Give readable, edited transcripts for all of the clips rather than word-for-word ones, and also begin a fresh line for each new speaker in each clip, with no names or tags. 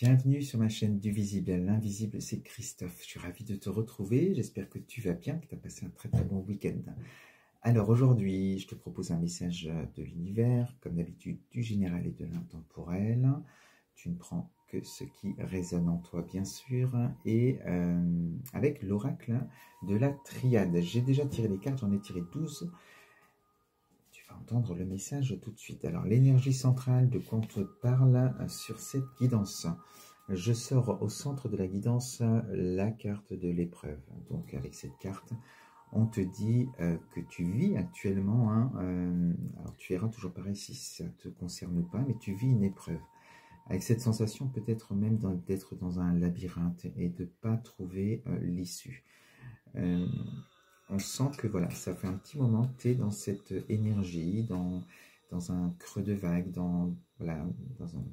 Bienvenue sur ma chaîne du visible à l'invisible, c'est Christophe. Je suis ravi de te retrouver, j'espère que tu vas bien, que tu as passé un très bon week-end. Alors aujourd'hui, je te propose un message de l'univers, comme d'habitude du général et de l'intemporel. Tu ne prends que ce qui résonne en toi bien sûr, et avec l'oracle de la triade. J'ai déjà tiré les cartes, j'en ai tiré 12. Tu vas entendre le message tout de suite. Alors, l'énergie centrale, de quoi on te parle sur cette guidance. Je sors au centre de la guidance la carte de l'épreuve. Donc, avec cette carte, on te dit que tu vis actuellement, alors tu verras toujours pareil si ça ne te concerne pas, mais tu vis une épreuve. Avec cette sensation peut-être même d'être dans un labyrinthe et de ne pas trouver l'issue. On sent que voilà, ça fait un petit moment que tu es dans cette énergie, dans un creux de vague, voilà,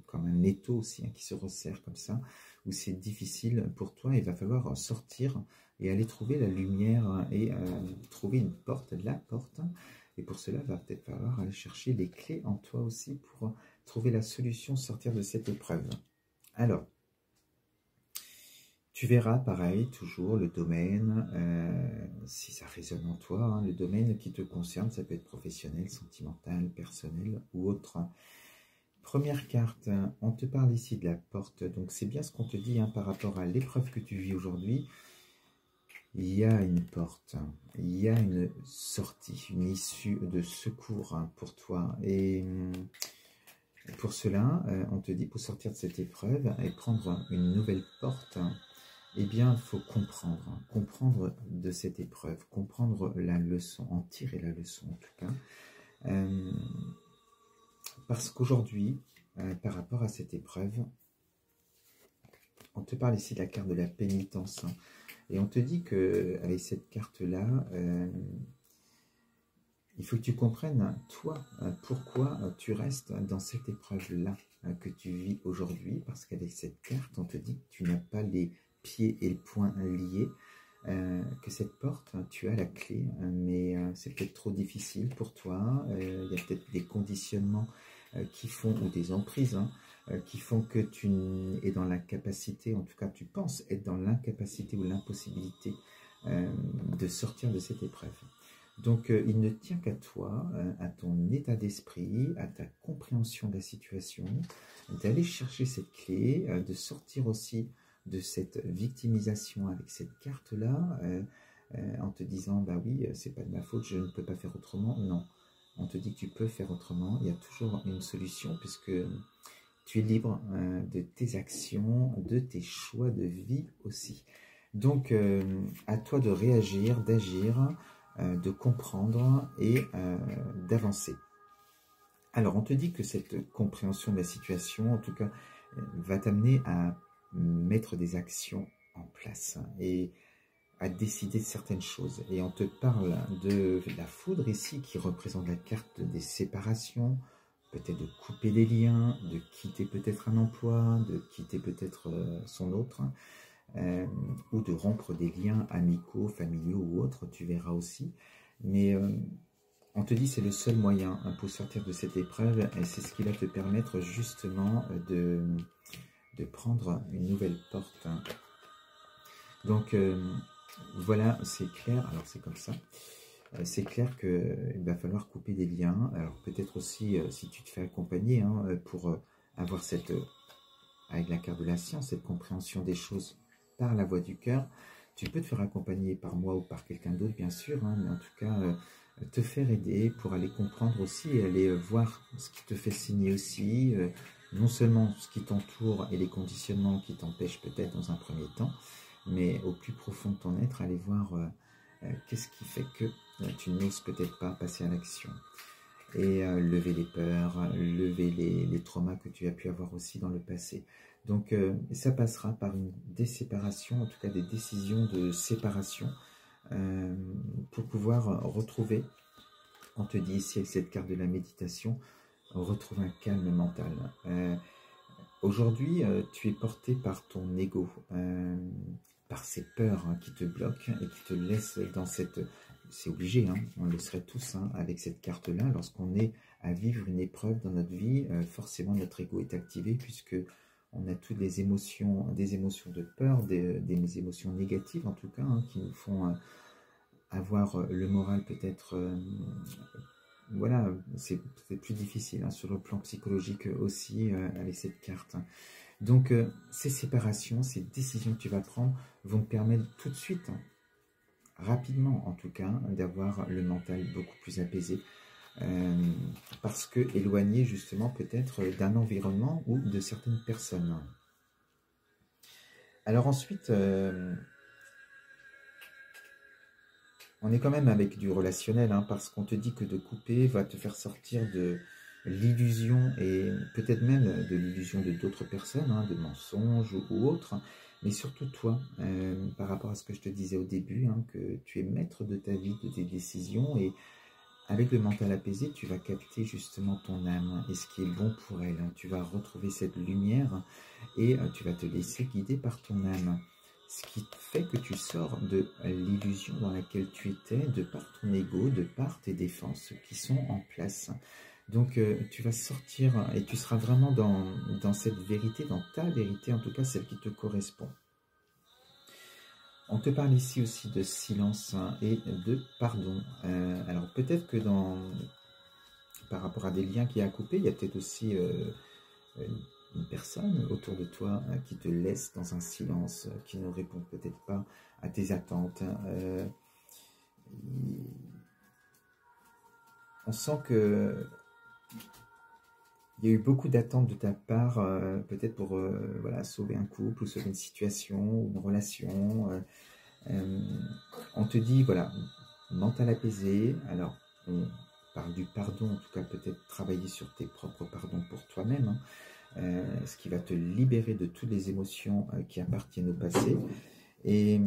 comme un étau aussi qui se resserre comme ça, où c'est difficile pour toi. Il va falloir sortir et aller trouver la lumière et trouver une porte, la porte. Et pour cela, il va peut-être falloir aller chercher les clés en toi aussi pour trouver la solution, sortir de cette épreuve. Alors, tu verras pareil, toujours le domaine, si ça résonne en toi, le domaine qui te concerne, ça peut être professionnel, sentimental, personnel ou autre. Première carte, on te parle ici de la porte, donc c'est bien ce qu'on te dit par rapport à l'épreuve que tu vis aujourd'hui. Il y a une porte, il y a une sortie, une issue de secours pour toi. Et pour cela, on te dit pour sortir de cette épreuve et prendre une nouvelle porte, eh bien, il faut comprendre de cette épreuve, comprendre la leçon, en tirer la leçon en tout cas. Parce qu'aujourd'hui, par rapport à cette épreuve, on te parle ici de la carte de la pénitence. Et on te dit qu'avec cette carte-là, il faut que tu comprennes, toi, pourquoi tu restes dans cette épreuve-là que tu vis aujourd'hui. Parce qu'avec cette carte, on te dit que tu n'as pas les pieds et le poing liés, que cette porte, tu as la clé, mais c'est peut-être trop difficile pour toi. Il y a peut-être des conditionnements qui font, ou des emprises, qui font que tu es dans l'incapacité, en tout cas tu penses être dans l'incapacité ou l'impossibilité de sortir de cette épreuve. Donc il ne tient qu'à toi, à ton état d'esprit, à ta compréhension de la situation, d'aller chercher cette clé, de sortir aussi de cette victimisation avec cette carte-là, en te disant, bah oui, c'est pas de ma faute, je ne peux pas faire autrement. Non, on te dit que tu peux faire autrement, il y a toujours une solution, puisque tu es libre de tes actions, de tes choix de vie aussi. Donc, à toi de réagir, d'agir, de comprendre et d'avancer. Alors, on te dit que cette compréhension de la situation, en tout cas, va t'amener à mettre des actions en place et à décider de certaines choses. Et on te parle de la foudre ici, qui représente la carte des séparations, peut-être de couper des liens, de quitter peut-être un emploi, de quitter peut-être son autre, ou de rompre des liens amicaux, familiaux ou autres, tu verras aussi. Mais on te dit c'est le seul moyen pour sortir de cette épreuve, et c'est ce qui va te permettre justement de prendre une nouvelle porte. Donc voilà, c'est clair, alors c'est comme ça. C'est clair qu'il va falloir couper des liens. Alors peut-être aussi, si tu te fais accompagner, pour avoir cette, avec la carte de la science, cette compréhension des choses par la voix du cœur, tu peux te faire accompagner par moi ou par quelqu'un d'autre, bien sûr, mais en tout cas, te faire aider pour aller comprendre aussi et aller voir ce qui te fait signer aussi, non seulement ce qui t'entoure et les conditionnements qui t'empêchent peut-être dans un premier temps, mais au plus profond de ton être, aller voir qu'est-ce qui fait que tu n'oses peut-être pas passer à l'action. Et lever les peurs, lever les traumas que tu as pu avoir aussi dans le passé. Donc ça passera par des séparations, en tout cas des décisions de séparation, pour pouvoir retrouver, on te dit ici avec cette carte de la méditation, retrouver un calme mental. Aujourd'hui, tu es porté par ton ego, par ces peurs qui te bloquent et qui te laissent dans cette... C'est obligé, on le serait tous avec cette carte-là. Lorsqu'on est à vivre une épreuve dans notre vie, forcément notre ego est activé puisque on a toutes les émotions, des émotions de peur, des émotions négatives en tout cas, hein, qui nous font avoir le moral peut-être, voilà, c'est plus difficile, hein, sur le plan psychologique aussi, avec cette carte. Donc, ces séparations, ces décisions que tu vas prendre vont te permettre tout de suite, hein, rapidement en tout cas, d'avoir le mental beaucoup plus apaisé, parce que éloigné justement peut-être d'un environnement ou de certaines personnes. Alors ensuite, on est quand même avec du relationnel, hein, parce qu'on te dit que de couper va te faire sortir de l'illusion, et peut-être même de l'illusion de d'autres personnes, hein, de mensonges ou autres, mais surtout toi, par rapport à ce que je te disais au début, hein, que tu es maître de ta vie, de tes décisions, et avec le mental apaisé, tu vas capter justement ton âme et ce qui est bon pour elle. Tu vas retrouver cette lumière et tu vas te laisser guider par ton âme. Ce qui fait que tu sors de l'illusion dans laquelle tu étais, de par ton ego, de par tes défenses qui sont en place. Donc tu vas sortir et tu seras vraiment dans cette vérité, dans ta vérité, en tout cas celle qui te correspond. On te parle ici aussi de silence, hein, et de pardon. Alors peut-être que par rapport à des liens qui a coupé, il y a peut-être aussi une personne autour de toi, qui te laisse dans un silence, qui ne répond peut-être pas à tes attentes. On sent que il y a eu beaucoup d'attentes de ta part, peut-être pour voilà, sauver un couple ou sauver une situation ou une relation. On te dit, voilà, mental apaisé. Alors, on parle du pardon, en tout cas peut-être travailler sur tes propres pardons pour toi-même, hein, ce qui va te libérer de toutes les émotions qui appartiennent au passé. Et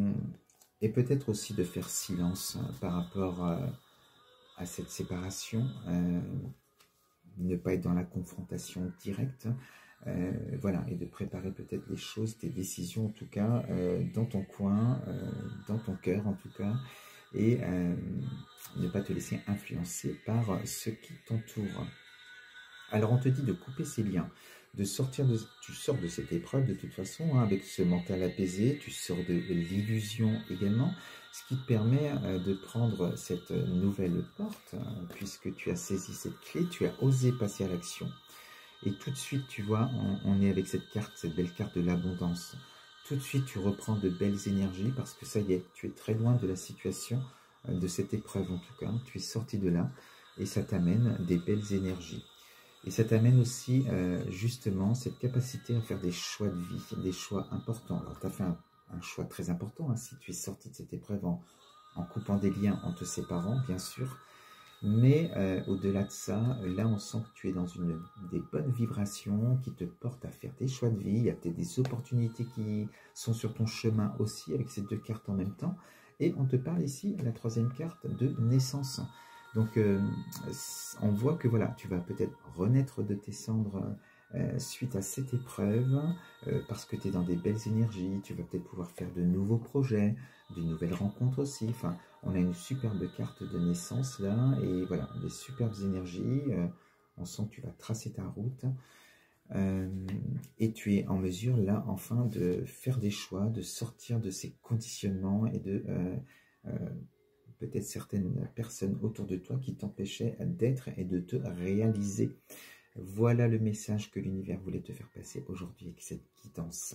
peut-être aussi de faire silence par rapport à cette séparation, ne pas être dans la confrontation directe, voilà, et de préparer peut-être les choses, tes décisions en tout cas, dans ton coin, dans ton cœur en tout cas, et ne pas te laisser influencer par ceux qui t'entourent. Alors on te dit de couper ces liens, de sortir tu sors de cette épreuve de toute façon, hein, avec ce mental apaisé, tu sors de l'illusion également, ce qui te permet de prendre cette nouvelle porte, hein, puisque tu as saisi cette clé, tu as osé passer à l'action. Et tout de suite, tu vois, on est avec cette carte, cette belle carte de l'abondance. Tout de suite, tu reprends de belles énergies parce que ça y est, tu es très loin de la situation, de cette épreuve en tout cas. Tu es sorti de là et ça t'amène des belles énergies. Et ça t'amène aussi justement cette capacité à faire des choix de vie, des choix importants. Alors tu as fait un choix très important, hein, si tu es sorti de cette épreuve en coupant des liens, en te séparant bien sûr. Mais au-delà de ça, là on sent que tu es dans des bonnes vibrations qui te portent à faire des choix de vie. Il y a peut-être des opportunités qui sont sur ton chemin aussi avec ces deux cartes en même temps. Et on te parle ici, la troisième carte, de naissance. Donc on voit que voilà, tu vas peut-être renaître de tes cendres suite à cette épreuve, parce que tu es dans des belles énergies. Tu vas peut-être pouvoir faire de nouveaux projets, de nouvelles rencontres aussi. Enfin, on a une superbe carte de naissance là, et voilà, des superbes énergies. On sent que tu vas tracer ta route. Et tu es en mesure là, enfin, de faire des choix, de sortir de ces conditionnements et de peut-être certaines personnes autour de toi qui t'empêchaient d'être et de te réaliser. Voilà le message que l'univers voulait te faire passer aujourd'hui avec cette guidance.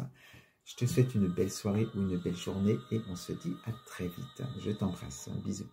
Je te souhaite une belle soirée ou une belle journée et on se dit à très vite. Je t'embrasse. Bisous.